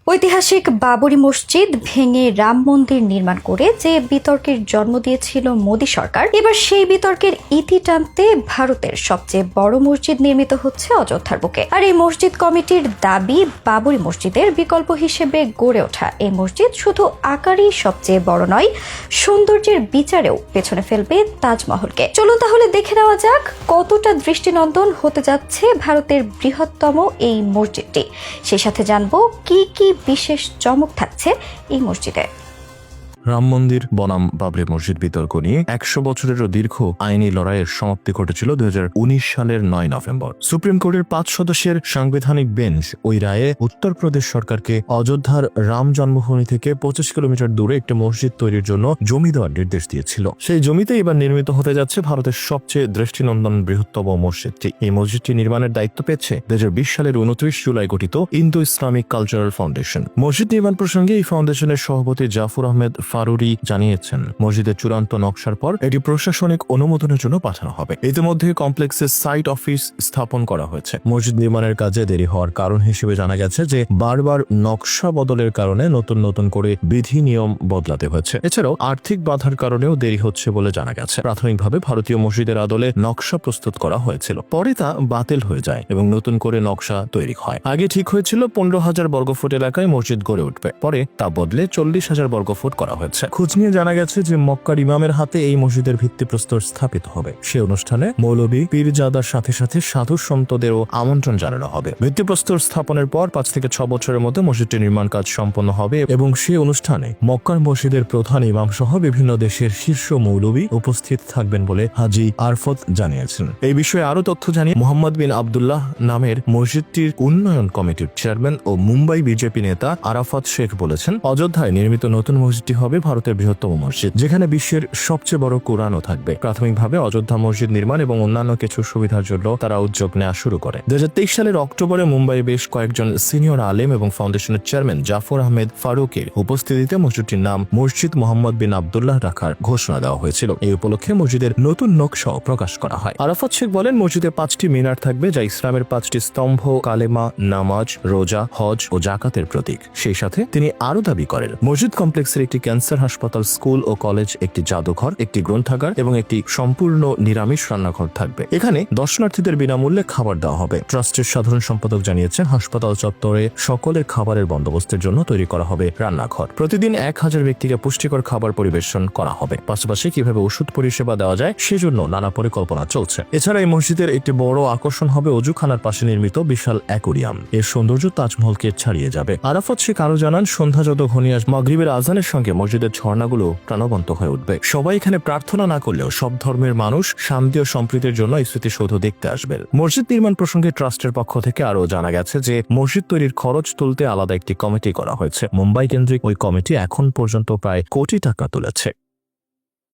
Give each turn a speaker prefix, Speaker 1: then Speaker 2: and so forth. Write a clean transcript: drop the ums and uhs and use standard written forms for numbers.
Speaker 1: ঐতিহাসিক বাবরি মসজিদ ভেঙে রাম মন্দির নির্মাণ করে যে বিতর্কের জন্ম দিয়েছিল মোদী সরকার, এবার সেই বিতর্কের ইতি টানতে ভারতের সবচেয়ে বড় মসজিদ নির্মিত হচ্ছে অযোধ্যার বুকে। আর এই মসজিদ কমিটির দাবি, বাবরি মসজিদের বিকল্প হিসেবে গড়ে ওঠা এই মসজিদ শুধু আকারই সবচেয়ে বড় নয়, সৌন্দর্যের বিচারেও পেছনে ফেলবে তাজমহলকে। চলুন তাহলে দেখে নেওয়া যাক কতটা দৃষ্টিনন্দন হতে যাচ্ছে ভারতের বৃহত্তম এই মসজিদটি। সেই সাথে জানবো কি কি বিশেষ চমক থাকছে এই মসজিদে।
Speaker 2: রাম মন্দির বনাম বাবরি মসজিদ বিতর্ক নিয়ে 100 বছরেরও দীর্ঘ আইনি লড়াইয়ের সমাপ্তি ঘটেছিল 2019 সালের 9 নভেম্বর। সুপ্রিম কোর্টের 5 সদস্যের সাংবিধানিক বেঞ্চ ওই রায়ে উত্তরপ্রদেশ সরকারকে অযোধ্যার রাম জন্মভূমি থেকে 25 কিলোমিটার দূরে একটি মসজিদ তৈরির জন্য জমি দেওয়ার নির্দেশ দিয়েছিল। সেই জমিতে এবার নির্মিত হতে যাচ্ছে ভারতের সবচেয়ে দৃষ্টিনন্দন বৃহত্তম মসজিদটি। এই মসজিদটি নির্মাণের দায়িত্ব পেয়েছে 2020 সালের 29 জুলাই গঠিত ইন্দো ইসলামিক কালচারাল ফাউন্ডেশন। মসজিদ নির্মাণ প্রসঙ্গে এই ফাউন্ডেশনের সভাপতি জাফর আহমেদ ফারুরি জানিয়েছেন, মসজিদের চূড়ান্ত নকশার পর এটি প্রশাসনিক অনুমোদনের জন্য পাঠানো হবে। ইতিমধ্যে কমপ্লেক্সের সাইট অফিস স্থাপন করা হয়েছে। মসজিদ নির্মাণের কাজে দেরি হওয়ার কারণ হিসেবে জানা গেছে যে বারবার নকশা বদলের কারণে নতুন নতুন করে বিধি নিয়ম বদলাতে হয়েছে। এছাড়াও আর্থিক বাধার কারণেও দেরি হচ্ছে বলে জানা গেছে। প্রাথমিকভাবে ভারতীয় মসজিদের আদলে নকশা প্রস্তুত করা হয়েছিল, পরে তা বাতিল হয়ে যায় এবং নতুন করে নকশা তৈরি হয়। আগে ঠিক হয়েছিল 15,000 বর্গফুট এলাকায় মসজিদ গড়ে উঠবে, পরে তা বদলে 40,000 বর্গফুট করা হয়েছে। খোঁজ নিয়ে জানা গেছে যে মক্কার ইমামের হাতে এই মসজিদের ভিত্তিপ্রস্তর স্থাপিত হবে। সে অনুষ্ঠানে মৌলভী পীরজাদার সাথে সাথে সাধু সন্তদেরও আমন্ত্রণ জানানো হবে। ভিত্তিপ্রস্তর স্থাপনের পর 5 থেকে 6 বছরের মধ্যে মসজিদটির নির্মাণ কাজ সম্পন্ন হবে এবং সে অনুষ্ঠানে মক্কার মসজিদের প্রধান ইমাম সহ বিভিন্ন দেশের শীর্ষ মৌলভী উপস্থিত থাকবেন বলে হাজি আরফত জানিয়েছেন। এই বিষয়ে আরো তথ্য জানিয়ে মোহাম্মদ বিন আবদুল্লাহ নামের মসজিদটির উন্নয়ন কমিটির চেয়ারম্যান ও মুম্বাই বিজেপি নেতা আরাফাত শেখ বলেছেন, অযোধ্যায় নির্মিত নতুন মসজিদটি হবে ভারতের বৃহত্তম মসজিদ, যেখানে বিশ্বের সবচেয়ে বড় কোরআনও থাকবে। প্রাথমিকভাবে অযোধ্যা মসজিদ নির্মাণ এবং অন্যান্য কিছু সুবিধার জন্য তারা উদ্যোগ নেওয়া শুরু করে। 2023 সালের অক্টোবরে মুম্বাই বেশ কয়েকজন সিনিয়র আলেম এবং ফাউন্ডেশনের চেয়ারম্যান জাফর আহমেদ ফারুকের উপস্থিতিতে মসজিদটির নাম মসজিদ মোহাম্মদ বিন আবদুল্লাহ রাখার ঘোষণা দেওয়া হয়েছিল। এই উপলক্ষে মসজিদের নতুন নকশাও প্রকাশ করা হয়। আরাফাত শেখ বলেন, মসজিদে 5টি মিনার থাকবে, যা ইসলামের 5টি স্তম্ভ, কালেমা, নামাজ, রোজা, হজ ও জাকাতের প্রতীক। সেই সাথে তিনি আরো দাবি করেন, মসজিদ কমপ্লেক্সের একটি ক্যান্সার হাসপাতাল, স্কুল ও কলেজ, একটি জাদুঘর, একটি গ্রন্থাগার এবং একটি সম্পূর্ণ নিরামিষ রান্নাঘর থাকবে। এখানে দর্শনার্থীদের বিনামূল্যে খাবার দেওয়া হবে। ট্রাস্টের সাধারণ সম্পাদক জানিয়েছেন, হাসপাতাল চত্বরে সকলের খাবারের বন্দোবস্তের জন্য তৈরি করা হবে রান্নাঘর। প্রতিদিন 1000 ব্যক্তিকে পুষ্টিকর খাবার পরিবেশন করা হবে। পাশাপাশি কিভাবে ওষুধ পরিষেবা দেওয়া যায় সেজন্য নানা পরিকল্পনা চলছে। এছাড়া এই মসজিদের একটি বড় আকর্ষণ হবে অজুখানার পাশে নির্মিত বিশাল অ্যাকোরিয়াম। এর সৌন্দর্য তাজমহলকে ছাড়িয়ে যাবে। আরাফাত শেখ আরো জানান, সন্ধ্যা যত ঘনিয়ে আসবে মাগরিবের আজানের সঙ্গে মসজিদের ঝর্ণাগুলো প্রাণবন্ত হয়ে উঠবে। সবাই এখানে প্রার্থনা না করলেও সব ধর্মের মানুষ শান্তি ও সম্প্রীতির জন্য এই স্মৃতিসৌধ দেখতে আসবেন। মসজিদ নির্মাণ প্রসঙ্গে ট্রাস্টের পক্ষ থেকে আরো জানা গেছে যে মসজিদ তৈরির খরচ তুলতে আলাদা একটি কমিটি করা হয়েছে। মুম্বাই কেন্দ্রিক ওই কমিটি এখন পর্যন্ত প্রায় কোটি টাকা তুলেছে।